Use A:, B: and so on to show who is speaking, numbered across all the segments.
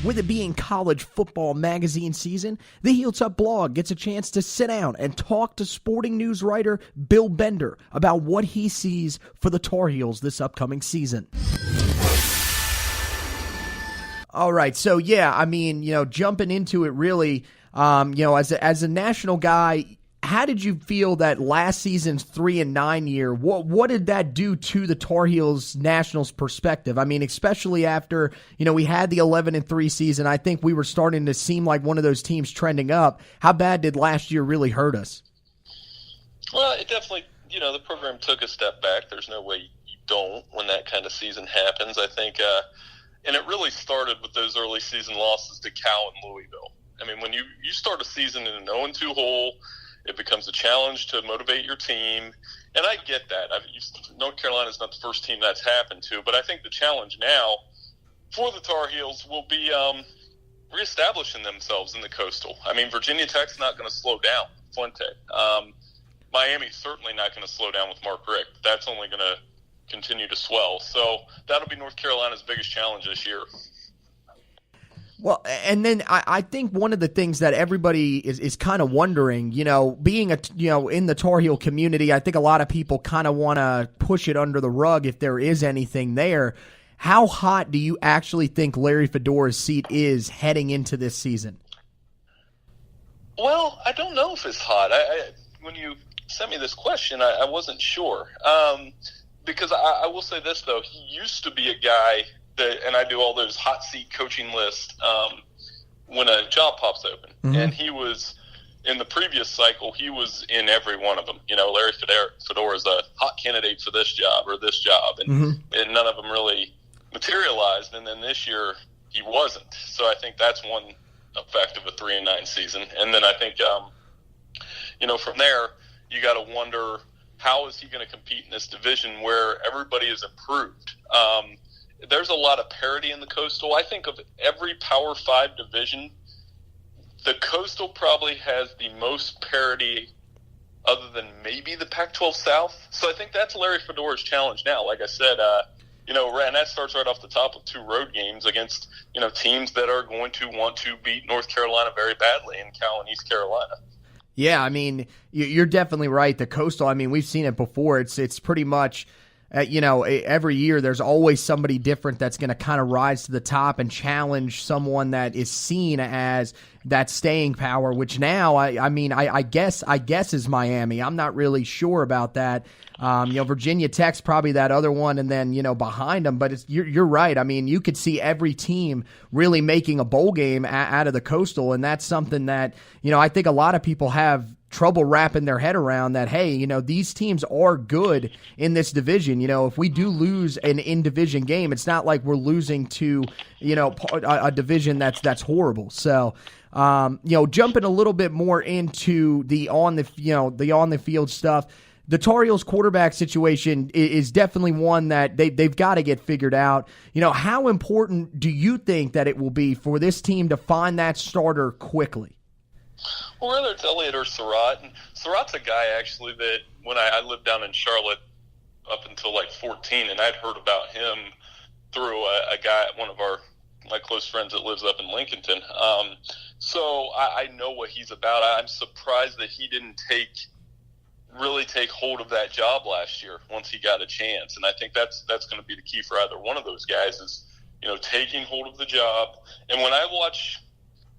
A: With it being college football magazine season, the Heels Up blog gets a chance to sit down and talk to sporting news writer Bill Bender about what he sees for the Tar Heels this upcoming season. All right, so jumping into it really, as a national guy, how did you feel that last season's 3-9 year? What did that do to the Tar Heels Nationals perspective? I mean, especially after we had the 11-3 season. I think we were starting to seem like one of those teams trending up. How bad did last year really hurt us?
B: Well, it definitely the program took a step back. There's no way you don't when that kind of season happens. I think, and it really started with those early season losses to Cal and Louisville. I mean, when you start a season in an 0-2 hole, it becomes a challenge to motivate your team. And I get that. North Carolina is not the first team that's happened to, but I think the challenge now for the Tar Heels will be reestablishing themselves in the Coastal. I mean, Virginia Tech's not going to slow down, Fuente. Miami's certainly not going to slow down with Mark Richt. That's only going to continue to swell. So that'll be North Carolina's biggest challenge this year.
A: Well, and then I think one of the things that everybody is kind of wondering, being in the Tar Heel community, I think a lot of people kind of want to push it under the rug if there is anything there. How hot do you actually think Larry Fedora's seat is heading into this season?
B: Well, I don't know if it's hot. When you sent me this question, I wasn't sure. Because I will say this, though. He used to be a guy and I do all those hot seat coaching lists when a job pops open. Mm-hmm. And he was, in the previous cycle, he was in every one of them. Larry Fedora is a hot candidate for this job or this job, and none of them really materialized. And then this year, he wasn't. So I think that's one effect of a 3-9 season. And then I think, from there, you got to wonder, how is he going to compete in this division where everybody is improved? There's a lot of parity in the Coastal. I think of every Power 5 division, the Coastal probably has the most parity other than maybe the Pac-12 South. So I think that's Larry Fedora's challenge now. Like I said, and that starts right off the top with 2 road games against, teams that are going to want to beat North Carolina very badly in Cal and East Carolina.
A: Yeah, I mean, you're definitely right. The Coastal, I mean, we've seen it before. It's pretty much – every year there's always somebody different that's going to kind of rise to the top and challenge someone that is seen as that staying power, which now, I guess is Miami. I'm not really sure about that. Virginia Tech's probably that other one, and then, behind them. But you're right. I mean, you could see every team really making a bowl game out of the Coastal, and that's something that, I think a lot of people have trouble wrapping their head around that, hey, these teams are good in this division. If we do lose an in-division game, it's not like we're losing to, a division that's horrible. So, jumping a little bit more into the on the field stuff, the Tar Heels quarterback situation is definitely one that they've got to get figured out. How important do you think that it will be for this team to find that starter quickly?
B: Well, whether it's Elliott or Surratt, and Surratt's a guy actually that when I lived down in Charlotte up until like 14, and I'd heard about him through a guy, one of my close friends that lives up in Lincolnton. So I know what he's about. I'm surprised that he didn't really take hold of that job last year once he got a chance. And I think that's going to be the key for either one of those guys is, taking hold of the job. And when I watch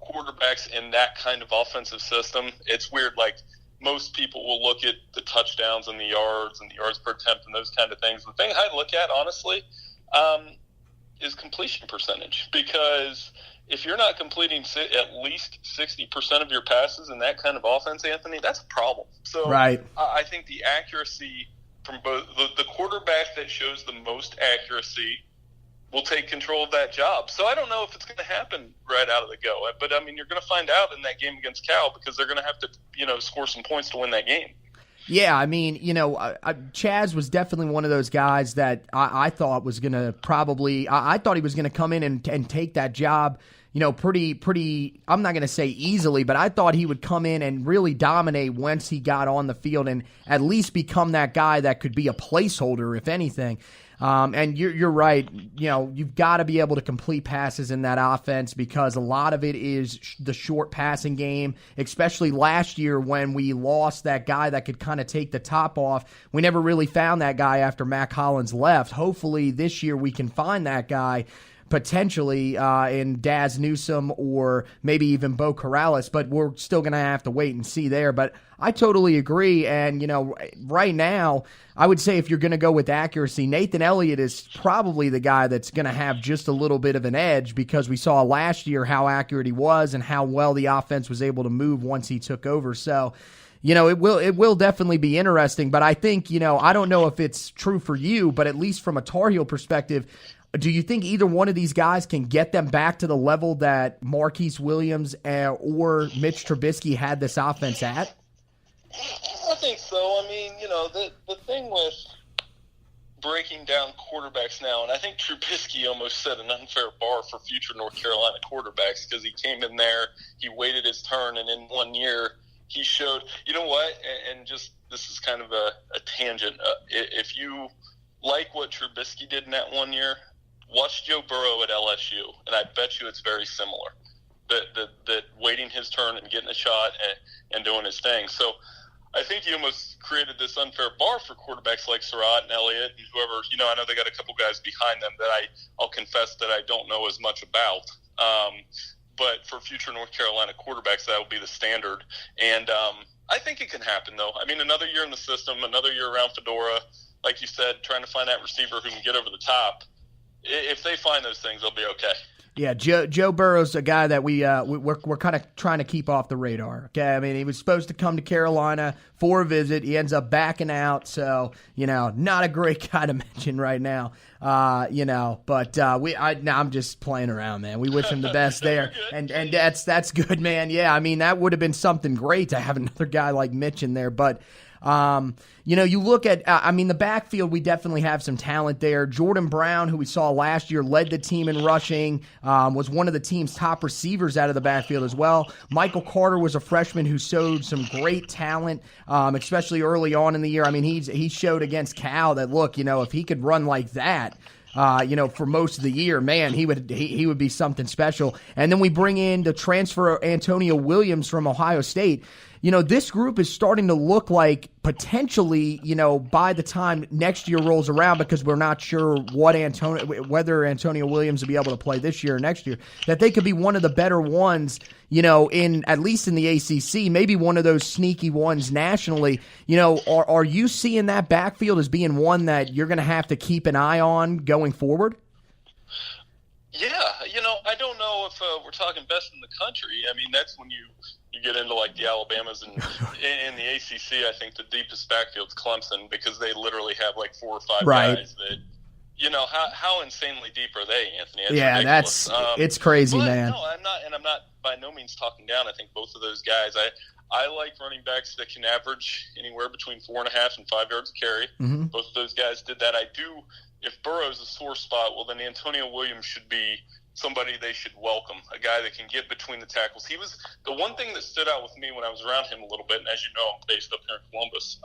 B: quarterbacks in that kind of offensive system, it's weird. Like, most people will look at the touchdowns and the yards per attempt and those kind of things. The thing I look at, honestly, is completion percentage, because if you're not completing at least 60% of your passes in that kind of offense, Anthony, that's a problem. So right. I think the accuracy from both the quarterback that shows the most accuracy will take control of that job. So I don't know if it's going to happen right out of the go. But, I mean, you're going to find out in that game against Cal, because they're going to have to, score some points to win that game.
A: Yeah, I mean, Chaz was definitely one of those guys that I thought was going to probably – I thought he was going to come in and take that job, pretty, I'm not going to say easily, but I thought he would come in and really dominate once he got on the field and at least become that guy that could be a placeholder, if anything. And you're right. You've got to be able to complete passes in that offense because a lot of it is the short passing game, especially last year when we lost that guy that could kind of take the top off. We never really found that guy after Mac Hollins left. Hopefully this year we can find that guy potentially in Daz Newsome or maybe even Bo Corrales, but we're still going to have to wait and see there. But I totally agree. And, right now, I would say if you're going to go with accuracy, Nathan Elliott is probably the guy that's going to have just a little bit of an edge because we saw last year how accurate he was and how well the offense was able to move once he took over. So, it will definitely be interesting. But I think, I don't know if it's true for you, but at least from a Tar Heel perspective, do you think either one of these guys can get them back to the level that Marquise Williams or Mitch Trubisky had this offense at?
B: I think so. I mean, the thing with breaking down quarterbacks now, and I think Trubisky almost set an unfair bar for future North Carolina quarterbacks because he came in there, he waited his turn, and in 1 year he showed, and just this is kind of a tangent. If you like what Trubisky did in that 1 year, watch Joe Burrow at LSU, and I bet you it's very similar. That waiting his turn and getting a shot and doing his thing. So I think he almost created this unfair bar for quarterbacks like Surratt and Elliott and whoever. I know they got a couple guys behind them that I'll confess that I don't know as much about. But for future North Carolina quarterbacks, that will be the standard. And I think it can happen, though. I mean, another year in the system, another year around Fedora, like you said, trying to find that receiver who can get over the top. If they find those things, they'll be okay.
A: Yeah, Joe Burrow's a guy that we're kind of trying to keep off the radar. Okay, I mean he was supposed to come to Carolina for a visit. He ends up backing out, so not a great guy to mention right now. But I'm just playing around, man. We wish him the best there, and that's good, man. Yeah, I mean that would have been something great to have another guy like Mitch in there, but. You look at, the backfield, we definitely have some talent there. Jordan Brown, who we saw last year, led the team in rushing, was one of the team's top receivers out of the backfield as well. Michael Carter was a freshman who showed some great talent, especially early on in the year. I mean, he showed against Cal that, look, if he could run like that, for most of the year, man, he would be something special. And then we bring in the transfer Antonio Williams from Ohio State. This group is starting to look like potentially, by the time next year rolls around, because we're not sure whether Antonio Williams will be able to play this year or next year, that they could be one of the better ones, in at least in the ACC, maybe one of those sneaky ones nationally. Are you seeing that backfield as being one that you're going to have to keep an eye on going forward?
B: Yeah, I don't know if we're talking best in the country. I mean, that's when you get into like the Alabamas and in the ACC. I think the deepest backfield's Clemson because they literally have like 4 or 5 guys that. How insanely deep are they, Anthony? It's ridiculous.
A: It's crazy, man.
B: No, I'm not by no means talking down. I think both of those guys. I like running backs that can average anywhere between 4.5 and 5 yards a carry. Mm-hmm. Both of those guys did that. I do. If Burrow's a sore spot, well, then Antonio Williams should be somebody they should welcome, a guy that can get between the tackles. He was the one thing that stood out with me when I was around him a little bit, and as you know, I'm based up here in Columbus.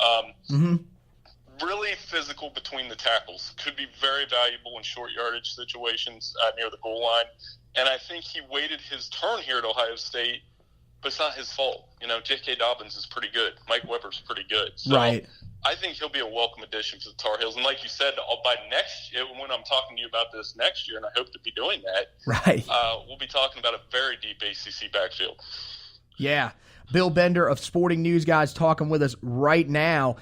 B: Really physical between the tackles. Could be very valuable in short yardage situations near the goal line. And I think he waited his turn here at Ohio State, but it's not his fault. J.K. Dobbins is pretty good. Mike Weber's pretty good. So
A: right.
B: I think he'll be a welcome addition for the Tar Heels. And like you said, by when I'm talking to you about this next year, and I hope to be doing that,
A: right,
B: we'll be talking about a very deep ACC backfield.
A: Yeah. Bill Bender of Sporting News, guys, talking with us right now.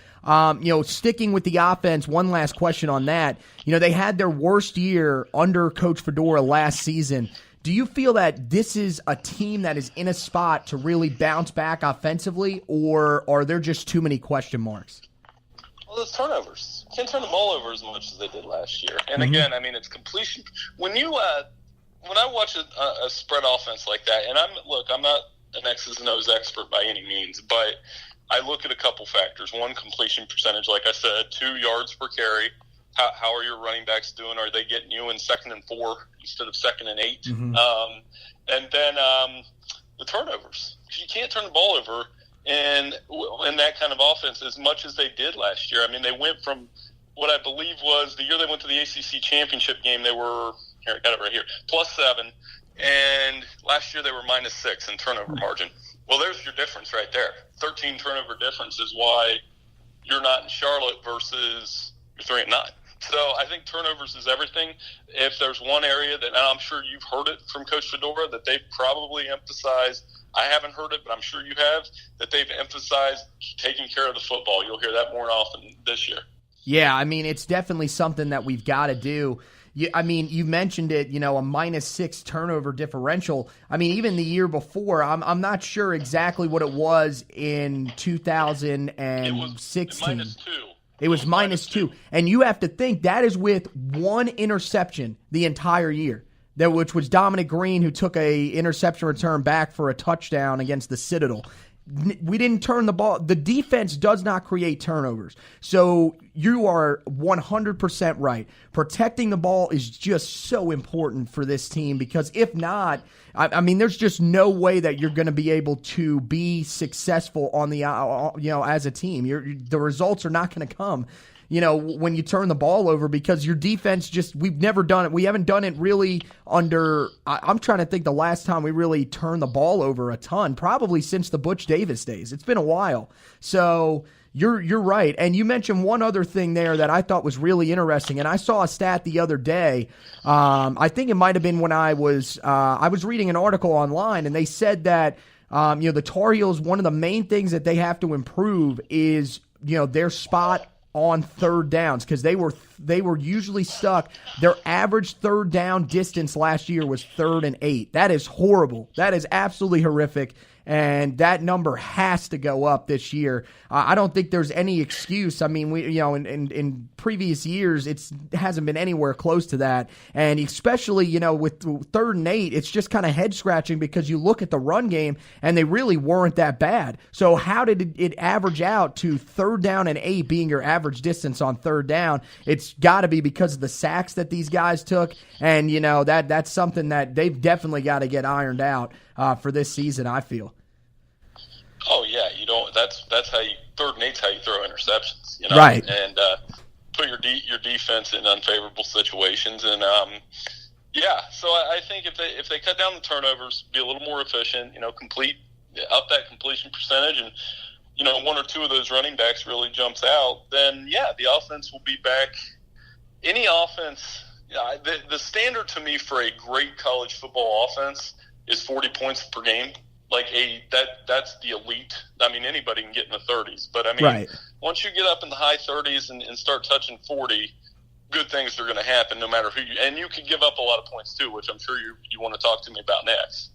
A: Sticking with the offense, one last question on that. They had their worst year under Coach Fedora last season. Do you feel that this is a team that is in a spot to really bounce back offensively, or are there just too many question marks?
B: Well, there's turnovers. Can't turn the ball over as much as they did last year. And again, I mean, it's completion. When I watch a spread offense like that, and I'm not an X's and O's expert by any means, but I look at a couple factors. One, completion percentage, like I said. 2, yards per carry. how are your running backs doing? Are they getting you in 2nd and 4 instead of 2nd and 8?
A: Mm-hmm.
B: And then the turnovers. You can't turn the ball over in that kind of offense as much as they did last year. I mean, they went from what I believe was the year they went to the ACC championship game, they were, here, I got it right here, +7. And last year they were -6 in turnover margin. Well, there's your difference right there. 13 turnover difference is why you're not in Charlotte versus you're 3-9. So I think turnovers is everything. If there's one area that, and I'm sure you've heard it from Coach Fedora, that they've probably emphasized, I haven't heard it, but I'm sure you have, that they've emphasized taking care of the football. You'll hear that more often this year.
A: Yeah, I mean, it's definitely something that we've got to do. I mean, you mentioned it, a -6 turnover differential. I mean, even the year before, I'm not sure exactly what it was in 2016. It was -2. And you have to think that is with one interception the entire year, which was Dominic Green, who took a interception return back for a touchdown against the Citadel. We didn't turn the ball. The defense does not create turnovers. So you are 100% right. Protecting the ball is just so important for this team, because if not, I mean, there's just no way that you're going to be able to be successful on the, as a team. The results are not going to come, when you turn the ball over, because your defense we've never done it. We haven't done it really under, I'm trying to think the last time we really turned the ball over a ton, probably since the Butch Davis days. It's been a while. So you're right. And you mentioned one other thing there that I thought was really interesting. And I saw a stat the other day. I think it might have been when I was reading an article online, and they said that, the Tar Heels, one of the main things that they have to improve is, their spot on third downs, because they were usually stuck. Their average third down distance last year was 3rd and 8. That is horrible. That is absolutely horrific. And that number has to go up this year. I don't think there's any excuse. I mean, we, in previous years, it hasn't been anywhere close to that. And especially, with 3rd and 8, it's just kind of head scratching, because you look at the run game and they really weren't that bad. So how did it average out to 3rd down and 8 being your average distance on 3rd down? It's got to be because of the sacks that these guys took. And, that's something that they've definitely got to get ironed out for this season, I feel.
B: Oh yeah, that's how 3rd and 8's how you throw interceptions,
A: right? And
B: put your defense in unfavorable situations, and so I think if they cut down the turnovers, be a little more efficient, complete up that completion percentage, and one or two of those running backs really jumps out, then the offense will be back. Any offense, the standard to me for a great college football offense is 40 points per game. Like that's the elite. I mean, anybody can get in the 30s, but I mean,
A: right.
B: Once you get up in the high 30s and start touching 40, good things are going to happen no matter who you. And you can give up a lot of points too, which I'm sure you want to talk to me about next.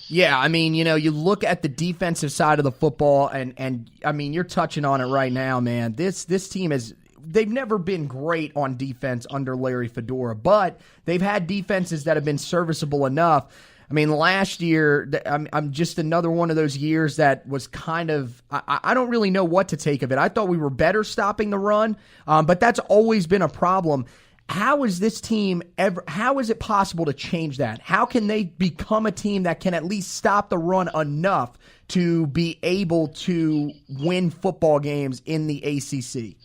A: Yeah, I mean, you look at the defensive side of the football, and I mean, you're touching on it right now, man. This team they've never been great on defense under Larry Fedora, but they've had defenses that have been serviceable enough. I mean, last year, I'm just another one of those years that was kind of, I don't really know what to take of it. I thought we were better stopping the run, but that's always been a problem. How is this team how is it possible to change that? How can they become a team that can at least stop the run enough to be able to win football games in the ACC?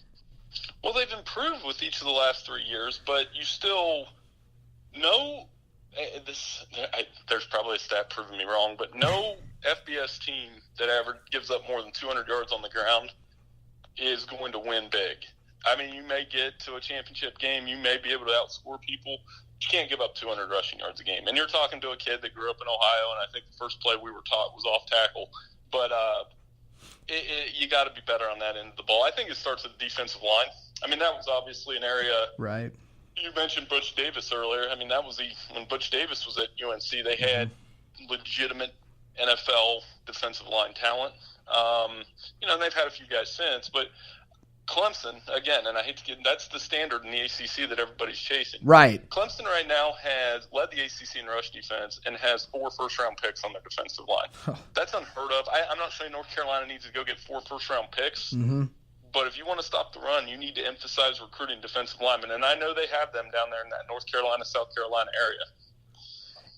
B: Well, they've improved with each of the last 3 years, but you still know there's probably a stat proving me wrong, but no FBS team that ever gives up more than 200 yards on the ground is going to win big. I mean, you may get to a championship game, you may be able to outscore people, but you can't give up 200 rushing yards a game. And you're talking to a kid that grew up in Ohio, and I think the first play we were taught was off tackle. But you got to be better on that end of the ball. I think it starts with the defensive line. I mean, that was obviously an area.
A: Right.
B: You mentioned Butch Davis earlier. I mean, that was when Butch Davis was at UNC, they had legitimate NFL defensive line talent. And they've had a few guys since, but Clemson, again, and I hate to get, that's the standard in the ACC that everybody's chasing.
A: Right.
B: Clemson right now has led the ACC in rush defense and has 4 first-round picks on their defensive line. That's unheard of. I'm not saying North Carolina needs to go get 4 first-round picks, But if you want to stop the run, you need to emphasize recruiting defensive linemen. And I know they have them down there in that North Carolina, South Carolina area.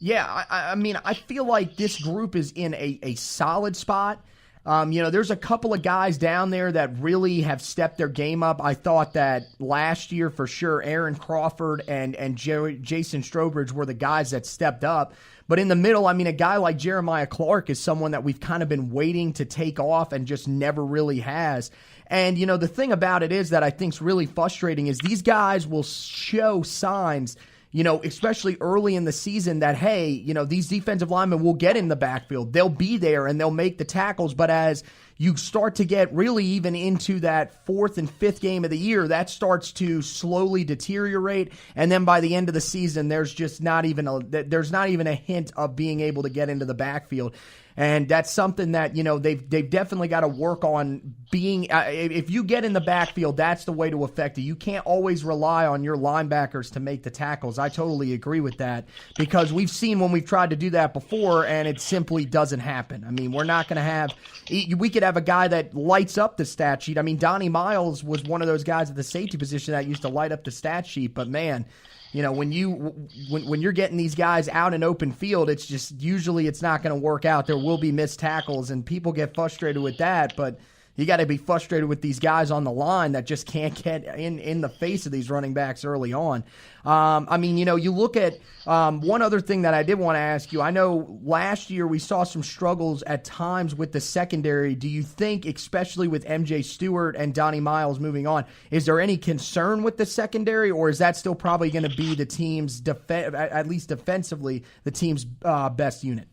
A: Yeah, I mean, I feel like this group is in a solid spot. There's a couple of guys down there that really have stepped their game up. I thought that last year for sure, Aaron Crawford and Jason Strobridge were the guys that stepped up. But in the middle, I mean, a guy like Jeremiah Clark is someone that we've kind of been waiting to take off and just never really has. And, the thing about it is that I think is really frustrating is these guys will show signs, especially early in the season that, hey, these defensive linemen will get in the backfield. They'll be there and they'll make the tackles. But as you start to get really even into that fourth and fifth game of the year, that starts to slowly deteriorate. And then by the end of the season, there's not even a hint of being able to get into the backfield. And that's something that, they've definitely got to work on being if you get in the backfield, that's the way to affect it. You can't always rely on your linebackers to make the tackles. I totally agree with that because we've seen when we've tried to do that before and it simply doesn't happen. I mean, we're not going to have – we could have a guy that lights up the stat sheet. I mean, Donnie Miles was one of those guys at the safety position that used to light up the stat sheet, but man – when you're getting these guys out in open field, it's just usually it's not going to work out. There will be missed tackles, and people get frustrated with that. But you got to be frustrated with these guys on the line that just can't get in the face of these running backs early on. You look at one other thing that I did want to ask you. I know last year we saw some struggles at times with the secondary. Do you think, especially with MJ Stewart and Donnie Miles moving on, is there any concern with the secondary, or is that still probably going to be the team's, at least defensively, the team's best unit?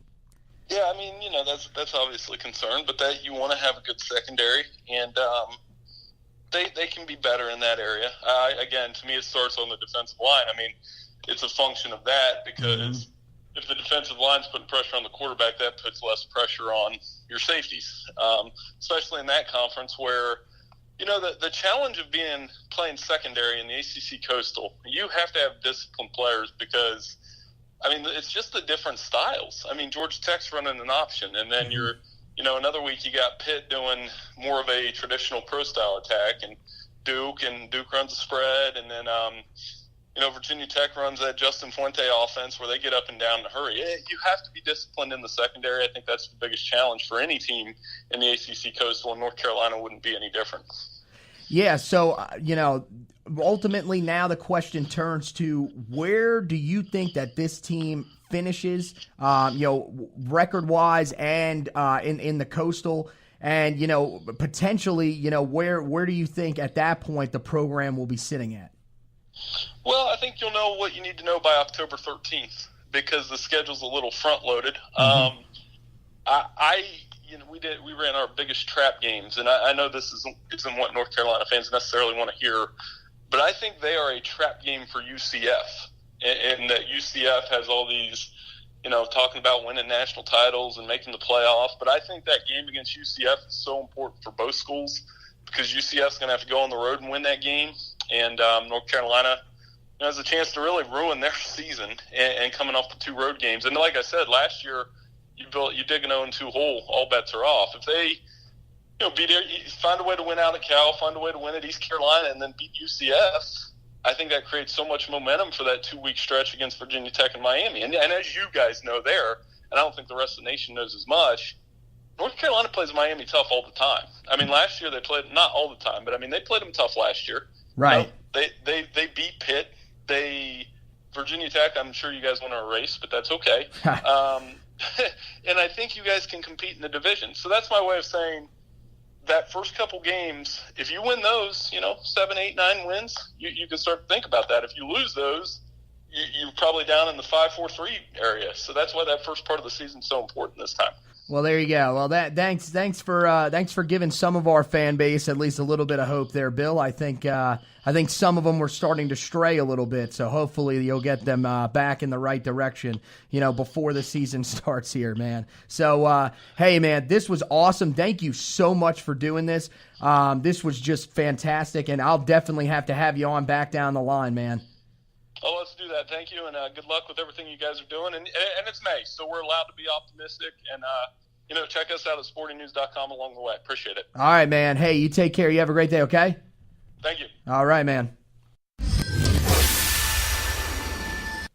B: Yeah, I mean, that's obviously a concern, but that you want to have a good secondary, and they can be better in that area. Again, to me, it starts on the defensive line. I mean, it's a function of that because if the defensive line's putting pressure on the quarterback, that puts less pressure on your safeties, especially in that conference where, the challenge of playing secondary in the ACC Coastal, you have to have disciplined players because – it's just the different styles. I mean, Georgia Tech's running an option, and then another week you got Pitt doing more of a traditional pro-style attack, and Duke runs a spread, and then, Virginia Tech runs that Justin Fuente offense where they get up and down in a hurry. You have to be disciplined in the secondary. I think that's the biggest challenge for any team in the ACC Coastal, and North Carolina wouldn't be any different.
A: Yeah, so, ultimately now the question turns to where do you think that this team finishes, record-wise and in the Coastal, and, potentially, where do you think at that point the program will be sitting at?
B: Well, I think you'll know what you need to know by October 13th because the schedule's a little front-loaded. We ran our biggest trap games, and I know this isn't what North Carolina fans necessarily want to hear, but I think they are a trap game for UCF, and that UCF has all these, talking about winning national titles and making the playoff, but I think that game against UCF is so important for both schools because UCF's going to have to go on the road and win that game, and North Carolina has a chance to really ruin their season and coming off the two road games. And like I said, last year, you dig an 0-2 hole, all bets are off. If they, find a way to win out at Cal, find a way to win at East Carolina, and then beat UCF, I think that creates so much momentum for that 2-week stretch against Virginia Tech and Miami. And as you guys know there, and I don't think the rest of the nation knows as much, North Carolina plays Miami tough all the time. I mean, last year they played, not all the time, but they played them tough last year.
A: Right.
B: They beat Pitt. Virginia Tech, I'm sure you guys want to erase, but that's okay. And I think you guys can compete in the division. So that's my way of saying that first couple games, if you win those, 7, 8, 9 wins, you can start to think about that. If you lose those, you're probably down in the 5-4-3 area. So that's why that first part of the season is so important this time.
A: Well, there you go. Well, thanks for giving some of our fan base at least a little bit of hope there, Bill. I think some of them were starting to stray a little bit, so hopefully you'll get them back in the right direction, before the season starts here, man. So, hey, man, this was awesome. Thank you so much for doing this. This was just fantastic, and I'll definitely have to have you on back down the line, man.
B: Oh, let's do that. Thank you, and good luck with everything you guys are doing. And it's May, so we're allowed to be optimistic. And check us out at sportingnews.com along the way. Appreciate it.
A: All right, man. Hey, you take care. You have a great day, okay?
B: Thank you.
A: All right, man.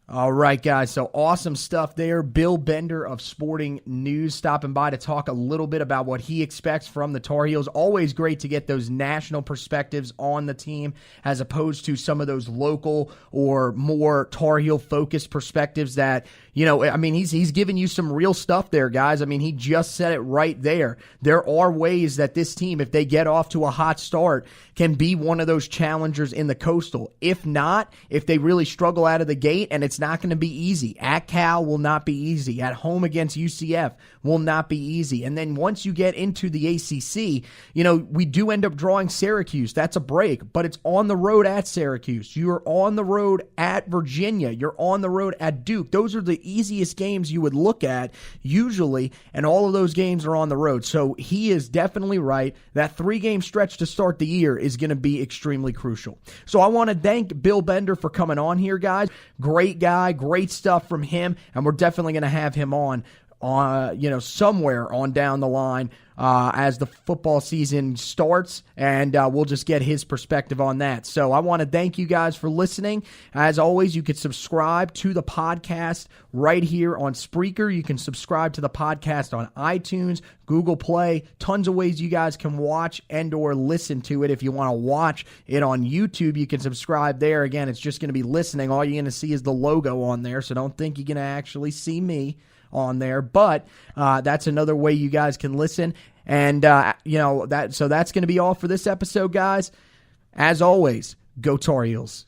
A: All right, guys. So awesome stuff there. Bill Bender of Sporting News stopping by to talk a little bit about what he expects from the Tar Heels. Always great to get those national perspectives on the team as opposed to some of those local or more Tar Heel focused perspectives that, he's giving you some real stuff there, guys. I mean, he just said it right there. There are ways that this team, if they get off to a hot start, can be one of those challengers in the Coastal. If not, if they really struggle out of the gate, and it's not going to be easy. At Cal will not be easy. At home against UCF will not be easy. And then once you get into the ACC, we do end up drawing Syracuse. That's a break, but it's on the road at Syracuse. You're on the road at Virginia. You're on the road at Duke. Those are the easiest games you would look at usually, and all of those games are on the road. So he is definitely right. That 3-game stretch to start the year is going to be extremely crucial. So I want to thank Bill Bender for coming on here, guys. Great guy, great stuff from him, and we're definitely going to have him on somewhere on down the line as the football season starts, and we'll just get his perspective on that. So I want to thank you guys for listening. As always, you can subscribe to the podcast right here on Spreaker. You can subscribe to the podcast on iTunes, Google Play, tons of ways you guys can watch and or listen to it. If you want to watch it on YouTube, you can subscribe there. Again, it's just going to be listening. All you're going to see is the logo on there, so don't think you're going to actually see me on there, but that's another way you guys can listen. And that's going to be all for this episode, guys. As always, go Tar Heels.